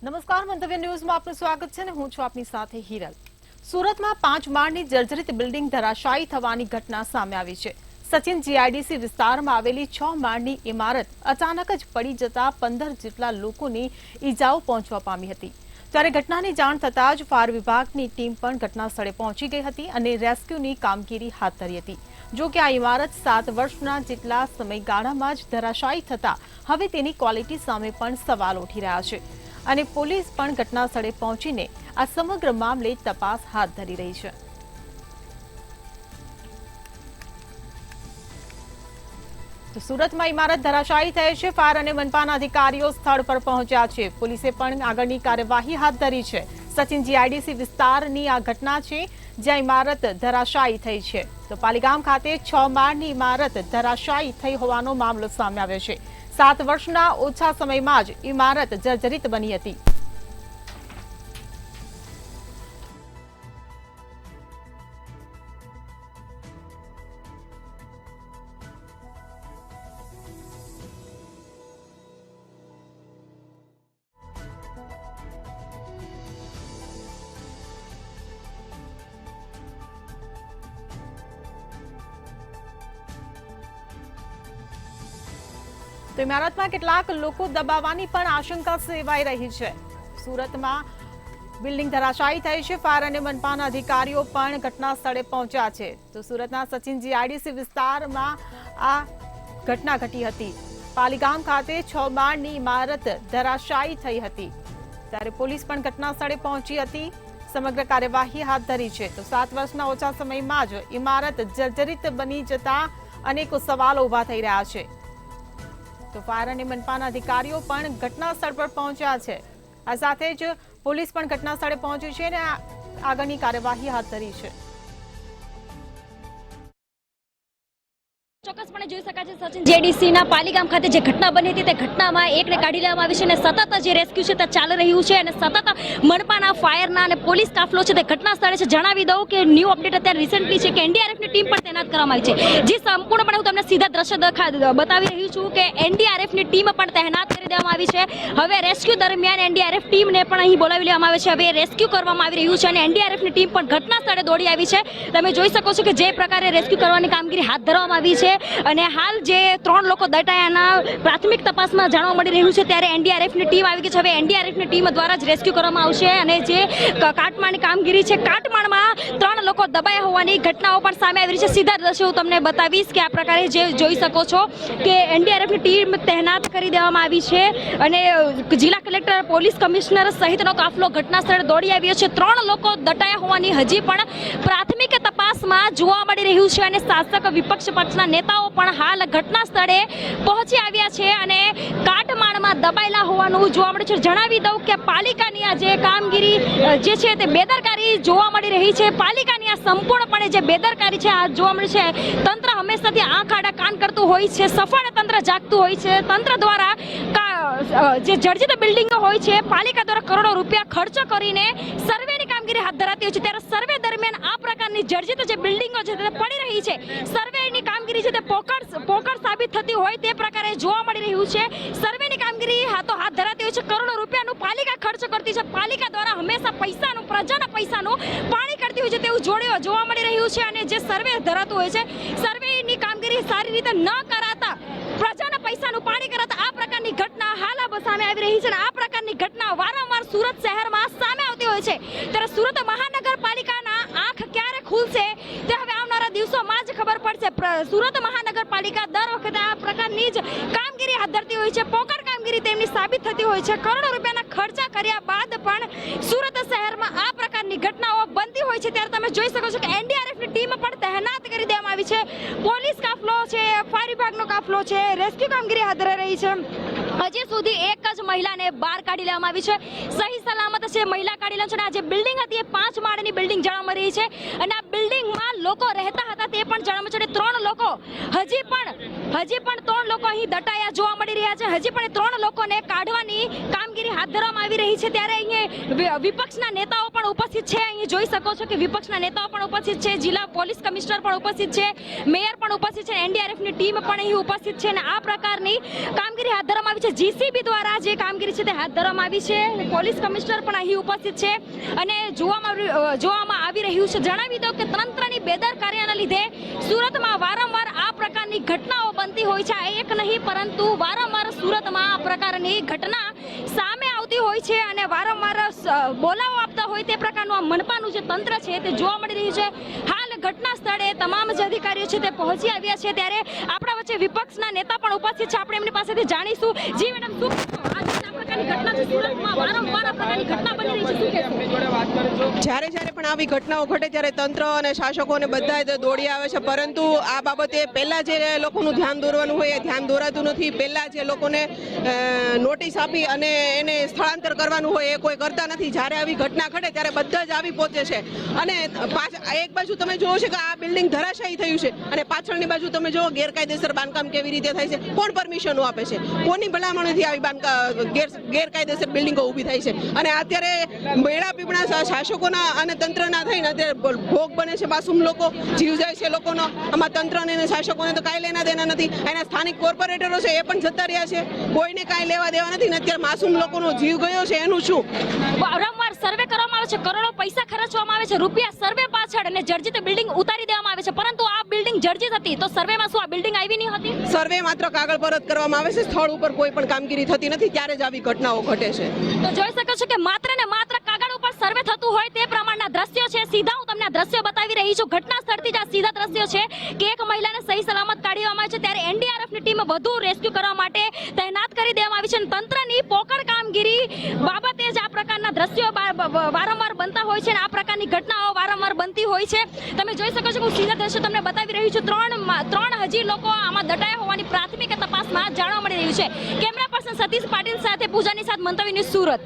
નમસ્કાર, મંતવ્ય ન્યૂઝમાં આપનું સ્વાગત છે ને હું છું આપની સાથે હિરલ। સુરતમાં 5 માળની જર્જરિત બિલ્ડિંગ ધરાશાયી થવાની ઘટના સામે આવી છે। સચિન જીઆઈડીસી વિસ્તારમાં આવેલી 6 માળની ઇમારત અચાનક જ પડી જતા 15 જેટલા લોકોને ઈજાઓ પહોંચવા પામી હતી। ત્યારે ઘટનાની જાણ થતાં જ ફાયર વિભાગની ટીમ પણ ઘટના સ્થળે પહોંચી ગઈ હતી અને રેસ્ક્યુની કામગીરી હાથ ધરી હતી। જો કે આ ઇમારત 7 વર્ષના જેટલા સમયગાળામાં જ ધરાશાયી થતા હવે તેની ક્વોલિટી સામે પણ સવાલ ઉઠી રહ્યા છે અને પોલીસ પણ ઘટના સ્થળે પહોંચીને આ સમગ્ર મામલે તપાસ હાથ ધરી રહી છે। તો સુરતમાં ઇમારત ધરાશાયી થઈ છે। ફાયર અને મનપાના અધિકારીઓ સ્થળ પર પહોંચ્યા છે। પોલીસે પણ આગળની કાર્યવાહી હાથ ધરી છે। સચિન જીઆઈડીસી વિસ્તારની આ ઘટના છે જ્યાં ઇમારત ધરાશાયી થઈ છે। તો પાલીગામ ખાતે 6 માળની ઇમારત ધરાશાયી થઈ હોવાનો મામલો સામે આવ્યો છે। 7 વર્ષના ઓછા સમયમાં જ ઇમારત જર્જરિત બની હતી। તો ઇમારતમાં કેટલાક લોકો દબાવવાની પણ આશંકા સેવાઈ રહી છે। સુરતમાં બિલ્ડિંગ ધરાશાયી થઈ છે। ફાયર અને મનપાના અધિકારીઓ પણ ઘટના સ્થળે પહોંચ્યા છે। તો સુરતના સચિન જીઆઈડીસી વિસ્તારમાં આ ઘટના ઘટી હતી। પાલીગામ ખાતે 6 માળની ઇમારત ધરાશાયી થઈ હતી। ત્યારે પોલીસ પણ ઘટના સ્થળે પહોંચી હતી, સમગ્ર કાર્યવાહી હાથ ધરી છે। તો 7 વર્ષના ઓછા સમયમાં જ ઇમારત જર્જરિત બની જતા અનેકો સવાલો ઉભા થઈ રહ્યા છે। તો ફાયર અને મનપાના અધિકારીઓ પણ ઘટના સ્થળ પર પહોંચ્યા છે। આ સાથે જ પોલીસ પણ ઘટના સ્થળે પહોંચી છે અને આગળની કાર્યવાહી હાથ ધરી છે। ચોક્કસપણે જોઈ શકાય છે સચિન જીઆઈડીસીના પાલીગામ ખાતે જે ઘટના બની હતી તે ઘટનામાં એકને કાઢી લેવામાં આવી છે અને સતત જે રેસ્ક્યુ છે તે ચાલી રહ્યું છે અને સતત મનપાના ફાયરના અને પોલીસ કાફલો છે તે ઘટના સ્થળે છે। જણાવી દઉં કે ન્યૂ અપડેટ અત્યારે રિસેન્ટલી છે કે એનડીઆરએફની ટીમ પણ તૈનાત કરવામાં આવી છે। જે સંપૂર્ણપણે હું તમને સીધા દ્રશ્ય બતાવી રહી છું કે એનડીઆરએફની ટીમ પણ તૈનાત કરી દેવામાં આવી છે। હવે રેસ્ક્યુ દરમિયાન એનડીઆરએફ ટીમને પણ અહીં બોલાવી લેવામાં આવે છે। હવે રેસ્ક્યુ કરવામાં આવી રહ્યું છે અને એનડીઆરએફની ટીમ પણ ઘટના સ્થળે દોડી આવી છે। તમે જોઈ શકો છો કે જે પ્રકારે રેસ્ક્યુ કરવાની કામગીરી હાથ ધરવામાં આવી છે અને હાલ જે 3 લોકો દટાયાના પ્રાથમિક તપાસમાં જાણવા મળી રહ્યું છે ત્યારે એનડીઆરએફની ટીમ આવી ગઈ છે। હવે એનડીઆરએફની ટીમ દ્વારા જ રેસ્ક્યુ કરવામાં આવશે અને જે કાટમાળની કામગીરી છે, કાટમાળમાં 3 લોકો દબાયા હોવાની ઘટનાઓ પણ સામે આવી રહી છે। સીધા દ્રશ્યો હું તમને બતાવીશ કે આ પ્રકારે જે જોઈ શકો છો કે એનડીઆરએફની ટીમ તૈનાત કરી દેવામાં આવી છે અને જિલ્લા કલેક્ટર, પોલીસ કમિશનર સહિતનો કાફલો ઘટના સ્થળે દોડી આવ્યો છે। 3 લોકો દટાયા હોવાની હજી પણ પ્રાથમિક તપાસમાં જોવા મળી રહ્યું છે અને શાસક વિપક્ષ પક્ષના નેતાઓ પણ હાલ ઘટના સ્થળે પહોંચી આવ્યા છે અને કાટમાળમાં દબાયેલા હોવાનું જોવા મળે છે। જણાવી દઉં કે પાલિકાની આ જે કામગીરી જે છે તે બેદરકારી જોવા મળી રહી છે। પાલિકાની આ સંપૂર્ણપણે જે બેદરકારી છે આ જોવા મળે છે। તંત્ર હંમેશાથી આંખ આડા કાન કરતું હોય છે, સફળ તંત્ર જાગતું હોય છે। તંત્ર દ્વારા જે જર્જરિત બિલ્ડિંગો હોય છે પાલિકા દ્વારા કરોડો રૂપિયા ખર્ચ કરીને સર્વેની કામગીરી હાથ ધરાતી હોય છે ત્યારે સર્વે દરમિયાન આ પ્રકારની જર્જરિત જે બિલ્ડિંગો છે તે પડી રહી છે, સર્વેની કામગીરી છે તે પોકળ સાબિત થતી હોય તે પ્રકારે જોવા મળી રહ્યું છે। સર્વેની કામગીરી હાથ ધરાતી હોય છે, કરોડો રૂપિયાનું પાલિકા ખર્ચ કરતી છે। પાલિકા દ્વારા હંમેશા પૈસાનું, પ્રજાના પૈસાનું પાણી કરતી હોય છે તેવું જોવા મળી રહ્યું છે અને જે સર્વે ધરાતું હોય છે, સર્વેની કામગીરી સારી રીતે ન કરાતા, પ્રજાના પૈસાનું પાણી કરાતા આ પ્રકારની ઘટના હાલ સામે આવી રહી છે અને આ પ્રકારની ઘટના વારંવાર સુરત શહેરમાં સામે આવતી હોય છે। ત્યારે સુરત મહાનગરપાલિકાના આંખ ક્યારે ખુલશે તે હવે આવનારા દિવસોમાં જ ખબર પડશે। સુરત મહાનગરપાલિકા દર વખતે આ પ્રકારની જ કામગીરી હાથ ધરતી હોય છે, પોકળ કામગીરી તેમની સાબિત થતી હોય છે। કરોડો રૂપિયાના ખર્ચા કર્યા બાદ પણ સુરત શહેરમાં આ પ્રકારની ઘટનાઓ બનતી હોય છે ત્યારે તમે જોઈ શકો છો કે એનડીઆરએફની ટીમ પણ તૈનાત કરી દેવામાં આવી છે। પોલીસ કાફલો છે, ફાયર વિભાગનો કાફલો છે, રેસ્ક્યુ કામગીરી હાથ ધરી રહી છે। હજી સુધી એક જ મહિલાને બહાર કાઢી લેવામાં આવી છે, સહી સલામત છે મહિલા કાઢી લેવામાં છે। આ જે બિલ્ડિંગ હતી એ 5 માળની બિલ્ડિંગ જાણવા મળી રહી છે અને આ બિલ્ડિંગમાં લોકો રહેતા હતા તે પણ જાણવા મળે છે। 3 લોકો હજી પણ 3 લોકો અહીં દટાયા જોવા મળી રહ્યા છે। હજી પણ 3 લોકોને કાઢવાની કામગીરી હાથ ધરવામાં આવી રહી છે ત્યારે અહીં વિપક્ષના નેતાઓ પણ પણ ઉપસ્થિત છે. અહીં જોઈ શકો છો કે વિપક્ષના નેતાઓ પણ ઉપસ્થિત છે, જિલ્લા પોલીસ કમિશનર પણ ઉપસ્થિત છે, મેયર પણ ઉપસ્થિત છે, એનડીઆરએફની ટીમ પણ અહીં ઉપસ્થિત છે અને આ પ્રકારની કામગીરી હાથ ધરવામાં આવી છે. જીસીબી દ્વારા જે કામગીરી છે તે હાથ ધરવામાં આવી છે. પોલીસ કમિશનર પણ અહીં ઉપસ્થિત છે અને જોવામાં આવી રહ્યું છે. જણાવી દઉં કે તંત્રની બેદરકારીના લીધે સુરતમાં વારંવાર આ પ્રકારની ઘટનાઓ બનતી હોય છે. આ એક નહીં પરંતુ વારંવાર સુરતમાં આ પ્રકારની ઘટના સામે આવતી હોય છે અને વારંવાર બોલાવો આપતા હોય તે પ્રકારનું આ મનપાનું જે તંત્ર છે તે જોવા મળી રહ્યું છે. હાલ ઘટના સ્થળે તમામ જે અધિકારીઓ છે તે પહોંચી આવ્યા છે, ત્યારે આપણા વચ્ચે વિપક્ષના નેતા પણ ઉપસ્થિત છે. આપણે એમની પાસેથી જાણીશું. જી મેડમ, શું આ પ્રકારની ઘટના છે સુરતમાં, વારંવાર આ પ્રકારની ઘટના બની રહી છે, શું કહેશો? જ્યારે પણ આવી ઘટનાઓ ઘટે ત્યારે તંત્ર અને શાસકોને બધા જ દોડી આવે છે, પરંતુ આ બાબતે પહેલા જે લોકોનું ધ્યાન દોરવાનું હોય એ ધ્યાન દોરાતું નથી. પહેલા જે લોકોને નોટિસ આપી અને એને સ્થળાંતર કરવાનું હોય એ કોઈ કરતા નથી. જ્યારે આવી ઘટના ઘટે ત્યારે બધા જ આવી પહોંચે છે અને એક બાજુ તમે જોવો છો કે આ બિલ્ડિંગ ધરાશાયી થયું છે અને પાછળની બાજુ તમે જોવો ગેરકાયદેસર બાંધકામ કેવી રીતે થાય છે, કોણ પરમિશનો આપે છે, કોની ભલામણથી આવી ગેરકાયદેસર બિલ્ડિંગો ઊભી થાય છે. અને અત્યારે બેડા પીપળા શાસકોના અને તંત્રના થઈને અત્યારે ભોગ બને છે માસૂમ લોકો, જીવ જાય છે લોકોનો. આમાં તંત્રને અને શાસકોને તો કાંઈ લેના દેના નથી. એના સ્થાનિક કોર્પોરેટરો છે એ પણ જતા રહ્યા છે, કોઈને કાંઈ લેવા દેવા નથી. ને અત્યારે માસૂમ લોકોનો જીવ ગયો છે એનું શું? વારંવાર સર્વે કરવામાં આવે છે, કરોડો પૈસા ખર્ચવામાં આવે છે, રૂપિયા સર્વે પાછળ, અને જર્જિત બિલ્ડિંગ ઉતારી દેવામાં આવે છે, પરંતુ આ બિલ્ડિંગ જર્જિત હતી તો સર્વેમાં શું આ બિલ્ડિંગ આવી નહીં હતી? સર્વે માત્ર કાગળ પરત કરવામાં આવે છે, સ્થળ ઉપર કોઈ પણ કામગીરી થતી નથી. ત્યારે જ આવી ઘટનાઓ ઘટે છે. તો જોઈ શકો છો કે માત્ર ને માત્ર કાગળ ઉપર સર્વે થતું હોય તે પ્રમાણના દ્રશ્યો છે. સીધા હું તમને આ દ્રશ્યો બતાવી રહી છું. ઘટના સ્થળથી જ આ સીધા દ્રશ્યો છે કે એક મહિલાને સહી સલામત કાઢી લેવામાં આવી છે, ત્યારે એનડીઆરએફની ટીમ વધુ રેસ્ક્યુ કરવા માટે તૈનાત કરી દેવામાં આવી છે. તંત્રની પોકળ કામગીરી બાબતે જ આ પ્રકારના દ્રશ્યો વારંવાર બનતા હોય છે અને આ પ્રકારની ઘટનાઓ વારંવાર બનતી હોય છે. તમે જોઈ શકો છો કે હું સીધા દ્રશ્યો તમને બતાવી રહી છું. ત્રણ હજી લોકો આમાં દટાયા હોવાની પ્રાથમિક તપાસમાં જાણવા મળી રહ્યું છે. કેમેરા પર્સન સતીશ પાટીલ સાથે પૂજાની સાથે મંતવ્ય ન્યૂઝ સુરત.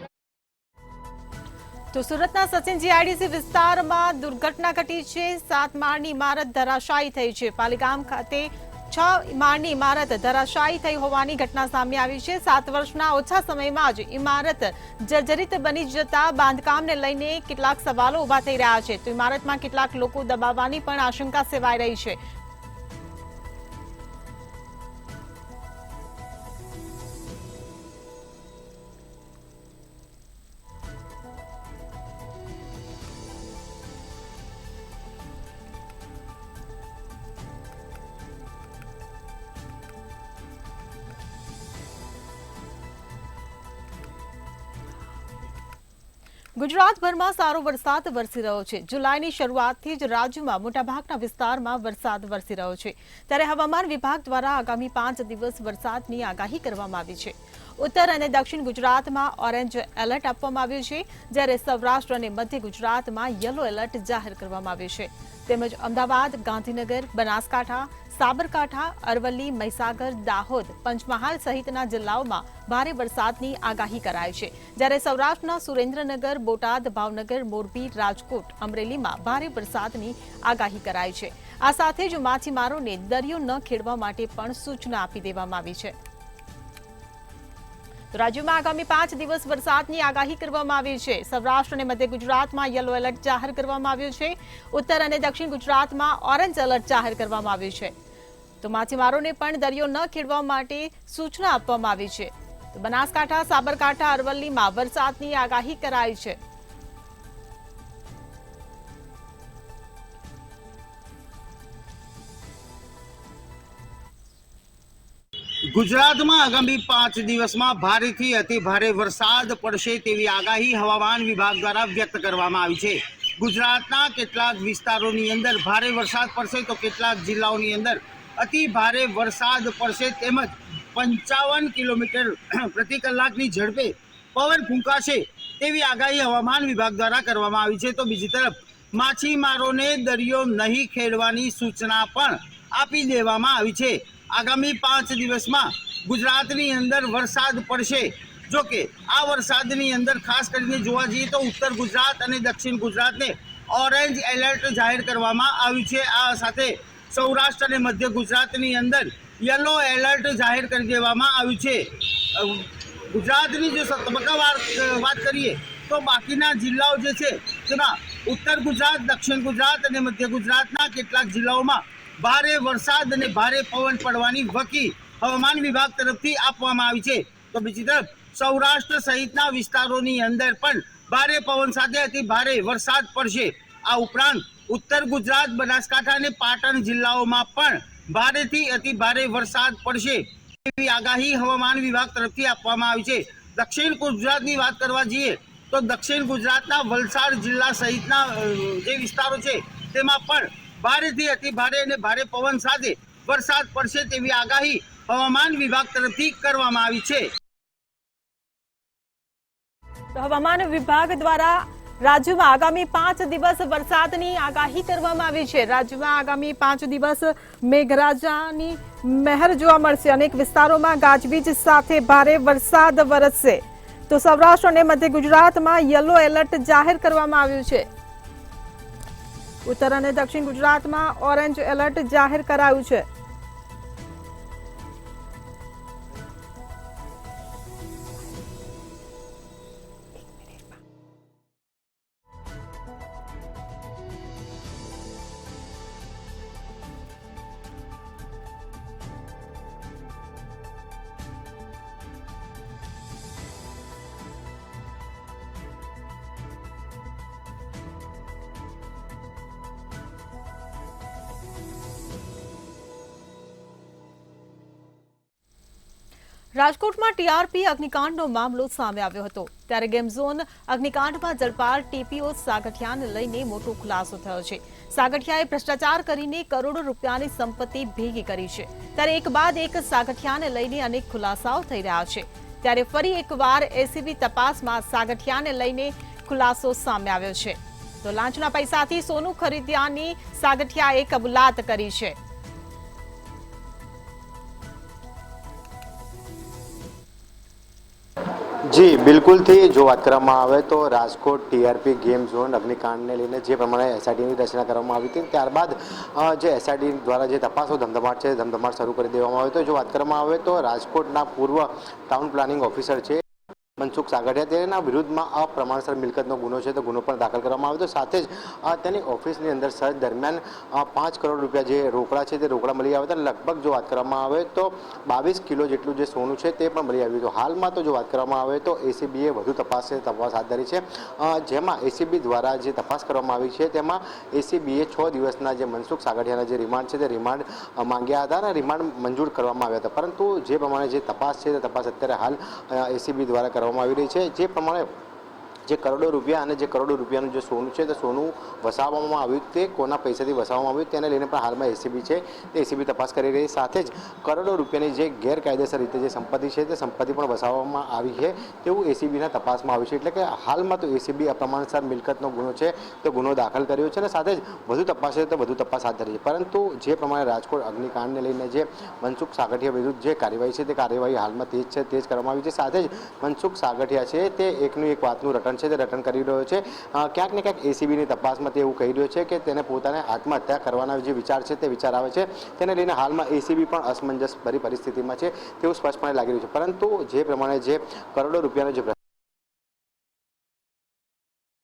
તો સુરતના સચિન જીઆઈડીસી વિસ્તારમાં દુર્ઘટના ઘટી છે. 7 માળની ઇમારત ધરાશાયી થઈ છે. પાલીગામ ખાતે 6 માળની ઇમારત ધરાશાયી થઈ હોવાની ઘટના સામે આવી છે. 7 વર્ષના ઓછા સમયમાં જ ઇમારત જર્જરિત બની જતા બાંધકામને લઈને કેટલાક સવાલો ઉભા થઈ રહ્યા છે. તો ઇમારતમાં કેટલાક લોકો દબાવવાની પણ આશંકા સેવાઈ રહી છે. ગુજરાતભરમાં સારો વરસાદ વરસી રહ્યો છે. જુલાઈની શરૂઆતથી જ રાજ્યમાં મોટાભાગના વિસ્તારમાં વરસાદ વરસી રહ્યો છે. ત્યારે હવામાન વિભાગ દ્વારા આગામી 5 દિવસ વરસાદની આગાહી કરવામાં આવી છે. ઉત્તર અને દક્ષિણ ગુજરાતમાં ઓરેન્જ એલર્ટ આપવામાં આવ્યું છે, જ્યારે સૌરાષ્ટ્ર અને મધ્ય ગુજરાતમાં યલો એલર્ટ જાહેર કરવામાં આવ્યું છે. તેમજ અમદાવાદ, ગાંધીનગર, બનાસકાંઠા, સાબરકાંઠા, અરવલ્લી, મહીસાગર, દાહોદ, પંચમહાલ સહિતના જિલ્લાઓમાં ભારે વરસાદની આગાહી કરાઈ છે. જ્યારે સૌરાષ્ટ્રના સુરેન્દ્રનગર, બોટાદ, ભાવનગર, મોરબી, રાજકોટ, અમરેલીમાં ભારે વરસાદની આગાહી કરાઈ છે. આ સાથે જ માછીમારોને દરિયો ન ખેડવા માટે પણ સૂચના આપી દેવામાં આવી છે. તો રાજ્યમાં આગામી 5 દિવસ વરસાદની આગાહી કરવામાં આવી છે. સૌરાષ્ટ્ર અને મધ્ય ગુજરાતમાં યલો એલર્ટ જાહેર કરવામાં આવ્યું છે. ઉત્તર અને દક્ષિણ ગુજરાતમાં ઓરેન્જ એલર્ટ જાહેર કરવામાં આવ્યું છે. તો માછીમારોને પણ દરિયો ન ખેડવા માટે સૂચના આપવામાં આવી છે. તો બનાસકાંઠા, સાબરકાંઠા, અરવલ્લીમાં વરસાદની આગાહી કરાઈ છે. ગુજરાતમાં આગામી 5 દિવસમાં ભારેથી અતિ ભારે વરસાદ પડશે તેવી આગાહી હવામાન વિભાગ દ્વારા વ્યક્ત કરવામાં આવી છે. ગુજરાતના કેટલાક વિસ્તારોની અંદર ભારે વરસાદ પડશે તો કેટલાક જિલ્લાઓની અંદર અતિ ભારે વરસાદ પડશે, તેમજ 55 કિલોમીટર પ્રતિ કલાકની ઝડપે પવન ફૂંકાશે તેવી આગાહી હવામાન વિભાગ દ્વારા કરવામાં આવી છે. તો બીજી તરફ માછીમારોને દરિયો નહીં ખેડવાની સૂચના પણ આપી દેવામાં આવી છે. આગામી 5 દિવસમાં ગુજરાતની અંદર વરસાદ પડશે. જો કે આ વરસાદની અંદર ખાસ કરીને જોવા જઈએ તો ઉત્તર ગુજરાત અને દક્ષિણ ગુજરાતને ઓરેન્જ એલર્ટ જાહેર કરવામાં આવ્યું છે. આ સાથે સૌરાષ્ટ્ર અને મધ્ય ગુજરાતની અંદર યલો એલર્ટ જાહેર કરી દેવામાં આવ્યું છે. ગુજરાતની જો તબક્કાવાર વાત કરીએ તો બાકીના જિલ્લાઓ જે છે તેમાં ઉત્તર ગુજરાત, દક્ષિણ ગુજરાત અને મધ્ય ગુજરાતના કેટલાક જિલ્લાઓમાં ભારે વરસાદ અને ભારે પવન પડવાની વકી હવામાન વિભાગ તરફથી આપવામાં આવી છે. તો બીજી તરફ સૌરાષ્ટ્ર સહિતના વિસ્તારોની અંદર પણ ભારે પવન સાથે અતિ ભારે વરસાદ પડશે. આ ઉપરાંત ઉત્તર ગુજરાત, બનાસકાંઠા અને પાટણ જિલ્લાઓમાં પણ ભારેથી અતિ ભારે વરસાદ પડશે એવી આગાહી હવામાન વિભાગ તરફથી આપવામાં આવી છે. દક્ષિણ ગુજરાતની વાત કરવા જઈએ તો દક્ષિણ ગુજરાતના વલસાડ જિલ્લા સહિતના જે વિસ્તારો છે તેમાં પણ ભારેથી અતિ ભારે અને ભારે પવન સાથે વરસાદ પડશે તેવી આગાહી હવામાન વિભાગ તરફથી કરવામાં આવી છે. તો હવામાન વિભાગ દ્વારા રાજ્યમાં આગામી 5 દિવસ વરસાદની આગાહી કરવામાં આવી છે. રાજ્યમાં આગામી 5 દિવસ મેઘરાજાની મહેર જોવા મળશે. અનેક વિસ્તારોમાં ગાજવીજ સાથે ભારે વરસાદ વરસશે. તો સૌરાષ્ટ્ર અને મધ્ય ગુજરાતમાં યલો એલર્ટ જાહેર કરવામાં આવ્યું છે. ઉત્તર અને દક્ષિણ ગુજરાતમાં ઓરેન્જ એલર્ટ જાહેર કરાયું છે. રાજકોટમાં ટીઆરપી અગ્નિકાંડનો મામલો સામે આવ્યો હતો. ત્યારે ગેમ ઝોન અગ્નિકાંડમાં ઝડપાયેલ ટીપીઓ સાગઠિયાને લઈને મોટો ખુલાસો થયો છે. સાગઠિયાએ ભ્રષ્ટાચાર કરીને કરોડો રૂપિયાની સંપત્તિ ભેગી કરી છે. ત્યારે એક બાદ એક સાગઠિયાને લઈને અનેક ખુલાસાઓ થઈ રહ્યા છે. ત્યારે ફરી એકવાર એસીબી તપાસમાં સાગઠિયાને લઈને ખુલાસો સામે આવ્યો છે. તો લાંચના પૈસાથી સોનું ખરીદ્યાની સાગઠિયાએ કબૂલાત કરી છે. જી બિલકુલથી જો વાત કરવામાં આવે તો રાજકોટ ટીઆરપી ગેમ ઝોન અગ્નિકાંડને લઈને જે પ્રમાણે એસઆઈટીની રચના કરવામાં આવી હતી ત્યારબાદ જે એસઆઈટી દ્વારા જે તપાસો ધમધમાટ શરૂ કરી દેવામાં આવ્યો હતો. જો વાત કરવામાં આવે તો રાજકોટના પૂર્વ ટાઉન પ્લાનિંગ ઓફિસર છે મનસુખ સાગઠિયા, તેના વિરુદ્ધમાં અપ્રમાણસર મિલકતનો ગુનો છે તો ગુનો પણ દાખલ કરવામાં આવ્યો હતો. સાથે જ તેની ઓફિસની અંદર સર્ચ દરમિયાન 5 કરોડ રૂપિયા જે રોકડા છે તે રોકડા મળી આવ્યા હતા. લગભગ જો વાત કરવામાં આવે તો 22 કિલો જેટલું જે સોનું છે તે પણ મળી આવ્યું હતું. હાલમાં તો જો વાત કરવામાં આવે તો એસીબીએ વધુ તપાસ હાથ ધરી છે, જેમાં એસીબી દ્વારા જે તપાસ કરવામાં આવી છે તેમાં એસીબીએ 6 દિવસના જે મનસુખ સાગઠિયાના જે રિમાન્ડ છે તે રિમાન્ડ માંગ્યા હતા અને રિમાન્ડ મંજૂર કરવામાં આવ્યા હતા. પરંતુ જે પ્રમાણે જે તપાસ છે તે તપાસ અત્યારે હાલ એસીબી દ્વારા કરવામાં આવી રહી છે. જે પ્રમાણે જે કરોડો રૂપિયા અને જે કરોડો રૂપિયાનું જે સોનું છે તે સોનું વસાવવામાં આવ્યું તે કોના પૈસાથી વસાવવામાં આવ્યું તેને લઈને પણ હાલમાં એસીબી છે તે એસીબી તપાસ કરી રહી. સાથે જ કરોડો રૂપિયાની જે ગેરકાયદેસર રીતે જે સંપત્તિ છે તે સંપત્તિ પણ વસાવવામાં આવી છે તેવું એસીબીના તપાસમાં આવ્યું છે. એટલે કે હાલમાં તો એસીબી અપ્રમાણસર મિલકતનો ગુનો છે તો ગુનો દાખલ કર્યો છે અને સાથે જ વધુ તપાસ છે તો વધુ તપાસ હાથ ધરી છે. પરંતુ જે પ્રમાણે રાજકોટ અગ્નિકાંડને લઈને જે મનસુખ સાગઠિયા વિરુદ્ધ જે કાર્યવાહી છે તે કાર્યવાહી હાલમાં તેજ કરવામાં આવી છે. સાથે જ મનસુખ સાગઠિયા છે તે એકનું એક વાતનું રટણ છે તે રટન કરી રહ્યો છે. ક્યાંક ને ક્યાંક એસીબીની તપાસમાં તે એવું કહી રહ્યો છે કે તેને પોતાને આત્મહત્યા કરવાના જે વિચાર છે તે વિચાર આવે છે. તેને લઈને હાલમાં એસીબી પણ અસમંજસ ભરી પરિસ્થિતિમાં છે તેવું સ્પષ્ટપણે લાગી રહ્યું છે. પરંતુ જે પ્રમાણે જે કરોડો રૂપિયાનો જે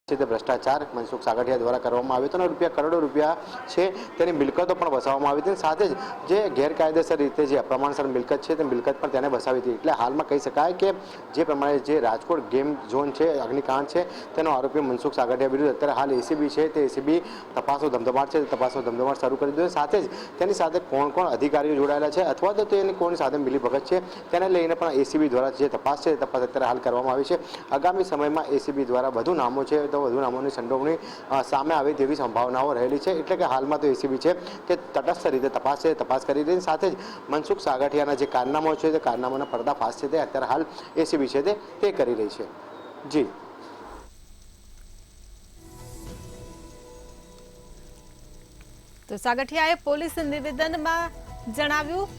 તે ભ્રષ્ટાચાર મનસુખ સાગઠિયા દ્વારા કરવામાં આવ્યો હતો અને કરોડો રૂપિયા છે તેની મિલકતો પણ વસાવવામાં આવી હતી. સાથે જ જે ગેરકાયદેસર રીતે જે અપ્રમાણસર મિલકત છે તે મિલકત પણ તેને વસાવી હતી. એટલે હાલમાં કહી શકાય કે જે પ્રમાણે જે રાજકોટ ગેમ ઝોન છે અગ્નિકાંડ છે તેનો આરોપી મનસુખ સાગઠિયા વિરુદ્ધ અત્યારે હાલ એસીબી છે તે એસીબી તપાસો ધમધમાટ છે તપાસો ધમધમાટ શરૂ કરી દીધો. સાથે જ તેની સાથે કોણ કોણ અધિકારીઓ જોડાયેલા છે અથવા તો તેની કોની સાથે મિલીભગત છે તેને લઈને પણ એસીબી દ્વારા જે તપાસ છે તપાસ અત્યારે હાલ કરવામાં આવી છે. આગામી સમયમાં એસીબી દ્વારા વધુ નામો છે તો વધુ નામોની સંડોવણી સામે આવે તેવી સંભાવનાઓ રહેલી છે. એટલે કે હાલમાં તો એસીબી છે કે તટસ્થ રીતે તપાસ કરી રહી. સાથે જ મનસુખ સાગઠિયાના જે કારનામા છે તે કારનામાના પર્દાફાશ છે તે અત્યારે હાલ એસીબી છે તે કરી રહી છે. જી તો સાગઠિયાએ પોલીસ નિવેદનમાં જણાવ્યું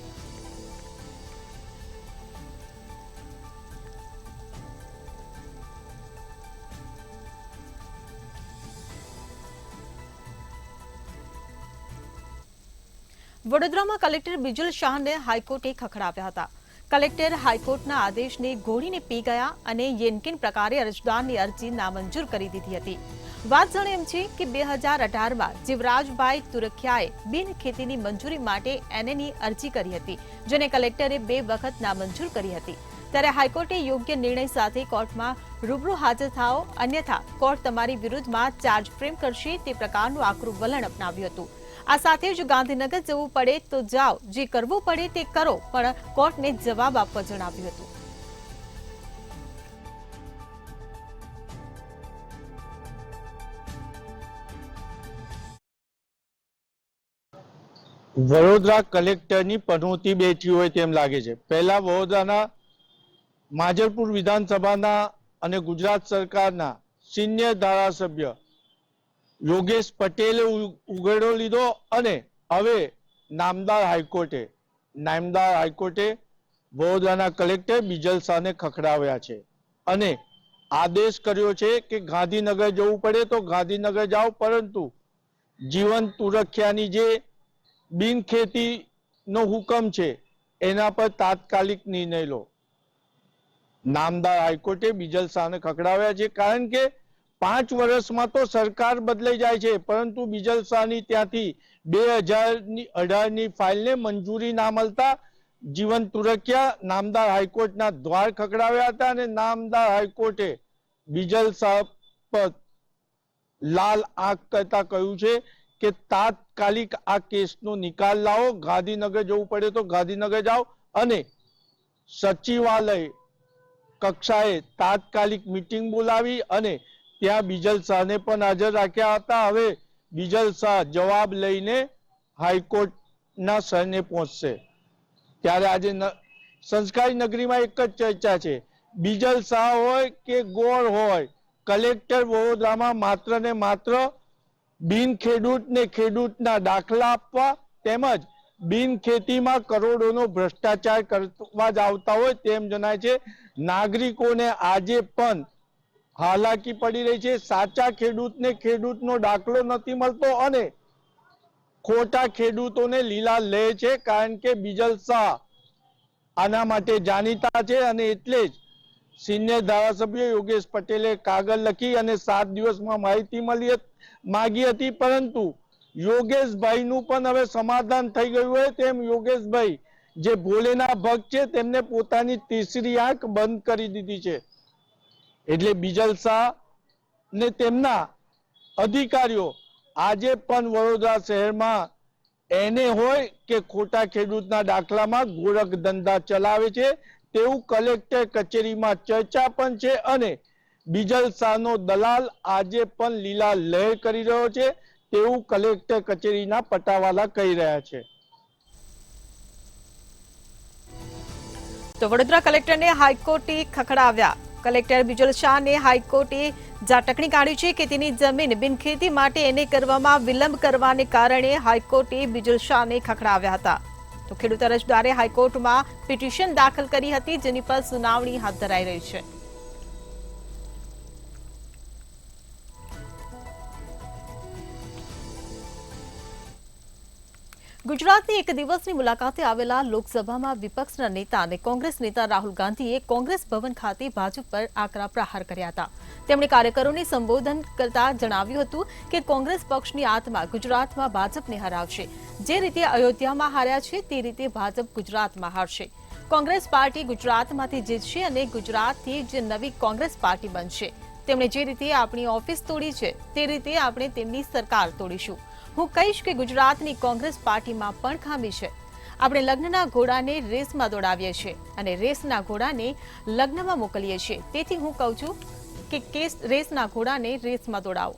વડોદરામાં કલેક્ટર બિજલ શાહને હાઈકોર્ટે ખખડાવ્યા હતા. કલેક્ટર હાઈકોર્ટના આદેશને ઘોડીને પી ગયા અને યેનકિન પ્રકારે અરજદારની અરજી નામંજૂર કરી દીધી હતી. વાત જાણે એમ છે કે 2018માં જીવરાજભાઈ તુરખિયાએ બિનખેતીની મંજૂરી માટે એનએની અરજી કરી હતી, જેને કલેક્ટરે 2 વખત નામંજૂર કરી હતી. ત્યારે હાઈકોર્ટે યોગ્ય નિર્ણય સાથે કોર્ટમાં રૂબરૂ હાજર થાઓ, અન્યથા કોર્ટ તમારી વિરુદ્ધમાં ચાર્જ ફ્રેમ કરશે તે પ્રકારનું આકરું વલણ અપનાવ્યું હતું. આ સાથે જ ગાંધીનગર જવું પડે તો જાઓ, જે કરવું પડે તે કરો, પણ કોર્ટને જવાબ આપવા જણાવ્યું હતું. વડોદરા કલેક્ટરની પનોતી બેઠી હોય તેમ લાગે છે. પહેલા વડોદરાના માજલપુર વિધાનસભાના અને ગુજરાત સરકારના સિનિયર ધારાસભ્ય યોગેશ પટેલે ઉઘેડો લીધો અને હવે નામદાર હાઈકોર્ટે વડોદરાના કલેક્ટર બિજલ શાહને ખખડાવ્યા છે અને આદેશ કર્યો છે કે ગાંધીનગર જવું પડે તો ગાંધીનગર જાઓ, પરંતુ જીવન તુરખિયાની જે બિનખેતીનો હુકમ છે એના પર તાત્કાલિક નિર્ણય લો. નામદાર હાઈકોર્ટે બિજલ શાહને ખખડાવ્યા છે, કારણ કે 5 વર્ષમાં તો સરકાર બદલાઈ જાય છે, પરંતુ બિજલ શાહની ત્યાંથી 2018ની ફાઇલને મંજૂરી ના મળતા જીવન તુરખિયા નામદાર હાઈકોર્ટના દ્વાર ખખડાવ્યા હતા અને નામદાર હાઈકોર્ટે બિજલ શાહ પર લાલ આંખ કરતા કહ્યું છે કે તાત્કાલિક આ કેસનો નિકાલ લાવો, ગાંધીનગર જવું પડે તો ગાંધીનગર જાઓ અને સચિવાલય કક્ષાએ તાત્કાલિક મીટિંગ બોલાવી અને ત્યાં બિજલ શાહને પણ હાજર રાખ્યા હતા. હવે બિજલ શાહ જવાબ લઈને હાઈકોર્ટના સરને પહોંચશે. ત્યારે આજે સંસ્કારી નગરીમાં એક જ ચર્ચા છે, બિજલ શાહ હોય કે ગોળ હોય, કલેક્ટર વડોદરામાં માત્ર ને માત્ર બિન ખેડૂતને ખેડૂતના દાખલા આપવા તેમજ બિન ખેતીમાં કરોડોનો ભ્રષ્ટાચાર કરવા જ આવતા હોય તેમ જણાય છે. નાગરિકોને આજે પણ હાલાકી પડી રહી છે. સાચા ખેડૂતને ખેડૂતનો દાખલો નથી મળતો અને ખોટા ખેડૂતોને લીલા લે છે, કારણ કે બિજલ શાહ આના માટે જાણીતા છે અને એટલે જ સિનિયર ધારાસભ્ય યોગેશ પટેલે કાગળ લખી અને 7 દિવસમાં માહિતી માગી હતી, પરંતુ યોગેશભાઈનું પણ હવે સમાધાન થઈ ગયું હોય તેમ યોગેશભાઈ જે ભોલેના ભક્ત છે તેમને પોતાની તીસરી આંખ બંધ કરી દીધી છે. એટલે બિજલ શાહ ને તેમના અધિકારીઓ આજે પણ વડોદરા શહેરમાં એને હોય કે ખોટા ખેડૂતના દાખલામાં ગોરખ ધંધા ચલાવે છે તેવું કલેક્ટર કચેરીમાં ચર્ચા પણ છે અને બિજલ શાહનો દલાલ આજે પણ લીલા લહેર કરી રહ્યો છે તેવું કલેક્ટર કચેરીના પટાવાલા કહી રહ્યા છે. તો વડોદરા કલેક્ટરને હાઈકોર્ટે ખખડાવ્યા. કલેક્ટર બિજલ શાહને હાઈકોર્ટે ઝાટકણી કાઢી છે કે તેની જમીન બિનખેતી માટે એને કરવામાં વિલંબ કરવાને કારણે હાઈકોર્ટે બિજલ શાહને ખખડાવ્યા હતા. તો ખેડૂત અરજદારે હાઈકોર્ટમાં પિટિશન દાખલ કરી હતી, જેની પર સુનાવણી હાથ ધરાઈ રહી છે. ગુજરાતની એક દિવસની મુલાકાતે આવેલા લોકસભામાં વિપક્ષના નેતા અને કોંગ્રેસ નેતા રાહુલ ગાંધીએ કોંગ્રેસ ભવન ખાતે ભાજપ પર આકરા પ્રહાર કર્યા હતા. તેમણે કાર્યકરોને સંબોધન કરતા જણાવ્યું હતું કે કોંગ્રેસ પક્ષની આત્મા ગુજરાતમાં ભાજપને હરાવશે. જે રીતે અયોધ્યામાં હાર્યા છે તે રીતે ભાજપ ગુજરાતમાં હારશે. કોંગ્રેસ પાર્ટી ગુજરાતમાંથી જીતશે અને ગુજરાતથી જ નવી કોંગ્રેસ પાર્ટી બનશે. તેમણે જે રીતે આપણી ઓફિસ તોડી છે તે રીતે આપણે તેમની સરકાર તોડીશું. હું કહીશ કે ગુજરાતની કોંગ્રેસ પાર્ટીમાં પણ ખામી છે. આપણે લગ્નના ઘોડાને રેસમાં દોડાવીએ છીએ અને રેસના ઘોડાને લગ્નમાં મોકલીએ છીએ. તેથી હું કહું છું કે રેસના ઘોડાને રેસમાં દોડાવો.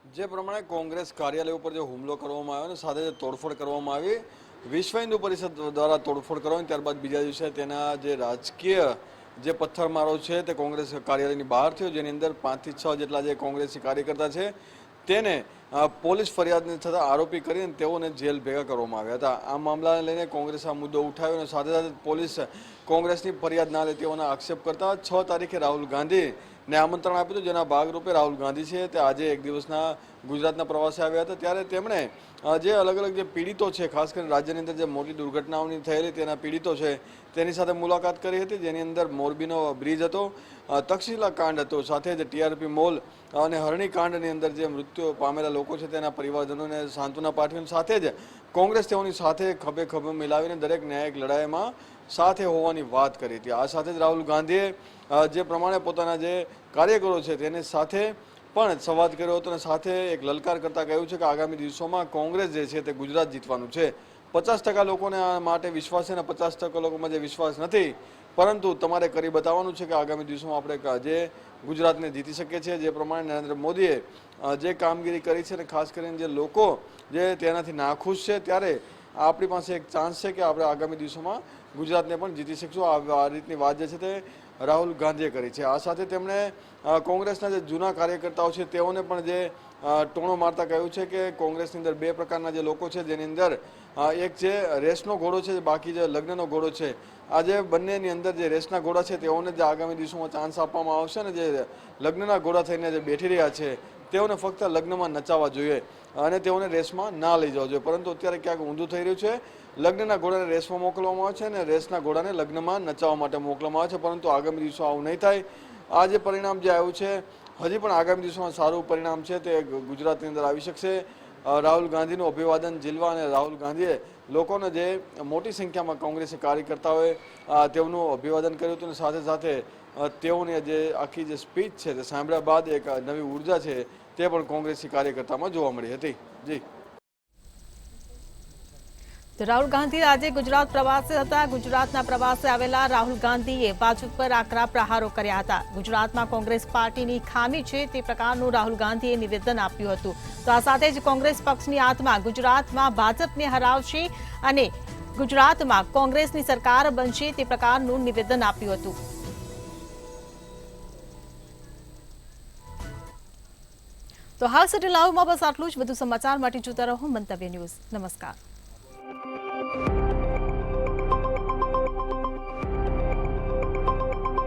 જે પ્રમાણે કોંગ્રેસ કાર્યાલય ઉપર જે હુમલો કરવામાં આવ્યો અને સાથે જે તોડફોડ કરવામાં આવી, વિશ્વ હિન્દુ પરિષદ દ્વારા તોડફોડ કરવામાં, ત્યારબાદ બીજા દિવસે તેના જે રાજકીય જે પથ્થરમારો છે તે કોંગ્રેસ કાર્યાલયની બહાર થયો, જેની અંદર 5 થી 6 જેટલા જે કોંગ્રેસી કાર્યકર્તા છે તેને પોલીસ ફરિયાદને થતા આરોપી કરીને તેઓને જેલ ભેગા કરવામાં આવ્યા હતા. આ મામલાને લઈને કોંગ્રેસે આ મુદ્દો ઉઠાવ્યો અને સાથે સાથે પોલીસ કોંગ્રેસની ફરિયાદ ના લે તેઓના આક્ષેપ કરતા 6 તારીખે રાહુલ ગાંધી ને આમંત્રણ આપ્યું હતું, જેના ભાગરૂપે રાહુલ ગાંધી છે તે આજે એક દિવસના ગુજરાતના પ્રવાસે આવ્યા હતા. ત્યારે તેમણે જે અલગ અલગ જે પીડિતો છે, ખાસ કરીને રાજ્યની અંદર જે મોટી દુર્ઘટનાઓની થયેલી તેના પીડિતો છે તેની સાથે મુલાકાત કરી હતી, જેની અંદર મોરબીનો બ્રિજ હતો, તક્ષશિલા કાંડ હતો, સાથે જ ટીઆરપી મોલ અને હરણી કાંડની અંદર જે મૃત્યુ પામેલા લોકો છે તેના પરિવારજનોને સાંત્વના પાઠવી, સાથે જ કોંગ્રેસ તેઓની સાથે ખભે ખભે મિલાવીને દરેક ન્યાયિક લડાઈમાં સાથે હોવાની વાત કરી હતી. આ સાથે જ રાહુલ ગાંધીએ જે પ્રમાણે પોતાના જે કાર્યકરો છે તેની સાથે પણ સંવાદ કર્યો હતો અને સાથે એક લલકાર કરતા કહ્યું છે કે આગામી દિવસોમાં કોંગ્રેસ જે છે તે ગુજરાત જીતવાનું છે. 50% લોકોને આ માટે વિશ્વાસ છે અને 50% લોકોમાં જે વિશ્વાસ નથી, પરંતુ તમારે કરી બતાવવાનું છે કે આગામી દિવસોમાં આપણે જે ગુજરાતને જીતી શકીએ છીએ. જે પ્રમાણે નરેન્દ્ર મોદીએ જે કામગીરી કરી છે અને ખાસ કરીને જે લોકો જે તેનાથી નાખુશ છે, ત્યારે આપણી પાસે એક ચાન્સ છે કે આપણે આગામી દિવસોમાં ગુજરાતને પણ જીતી શકશું. આ રીતની વાત જે છે તે રાહુલ ગાંધીએ કરી છે. આ સાથે તેમણે કોંગ્રેસના જે જૂના કાર્યકર્તાઓ છે તેઓને પણ જે ટોણો મારતા કહ્યું છે કે કોંગ્રેસની અંદર બે પ્રકારના જે લોકો છે, જેની અંદર એક જે રેસનો ઘોડો છે, બાકી જે લગ્નનો ઘોડો છે. આ જે બંનેની અંદર જે રેસના ઘોડા છે તેઓને જે આગામી દિવસોમાં ચાન્સ આપવામાં આવશે અને જે લગ્નના ઘોડા થઈને જે બેઠી રહ્યા છે તેઓને ફક્ત લગ્નમાં નચાવવા જોઈએ અને તેઓને રેસમાં ના લઈ જવા જોઈએ. પરંતુ અત્યારે ક્યાંક ઊંધું થઈ રહ્યું છે. લગ્નના ઘોડાને રેસમાં મોકલવામાં આવે છે અને રેસના ઘોડાને લગ્નમાં નચાવવા માટે મોકલવામાં આવે છે, પરંતુ આગામી દિવસો આવું નહીં થાય. આ જે પરિણામ જે આવ્યું છે, હજી પણ આગામી દિવસોમાં સારું પરિણામ છે તે ગુજરાતની અંદર આવી શકશે. રાહુલ ગાંધીનું અભિવાદન ઝીલવા અને રાહુલ ગાંધીએ લોકોને જે મોટી સંખ્યામાં કોંગ્રેસી કાર્યકર્તાઓએ તેઓનું અભિવાદન કર્યું હતું અને સાથે સાથે તેઓની જે આખી જે સ્પીચ છે તે સાંભળ્યા બાદ એક નવી ઉર્જા છે તે પણ કોંગ્રેસી કાર્યકર્તામાં જોવા મળી હતી. જી. તો રાહુલ ગાંધી આજે ગુજરાત પ્રવાસે હતા. ગુજરાતના પ્રવાસે આવેલા રાહુલ ગાંધીએ ભાજપ પર આકરા પ્રહારો કર્યા હતા. ગુજરાતમાં કોંગ્રેસ પાર્ટીની ખામી છે તે પ્રકારનું રાહુલ ગાંધીએ નિવેદન આપ્યું હતું. તો આ સાથે જ કોંગ્રેસ પક્ષની આત્મા ગુજરાતમાં ભાજપને હરાવશે અને ગુજરાતમાં કોંગ્રેસની સરકાર બનશે તે પ્રકારનું નિવેદન આપ્યું હતું. તો હાલ સિટી લાઈવમાં બસ આટલું જ. વધુ સમાચાર માટે જોતા રહો મંતવ્ય ન્યૂઝ. નમસ્કાર.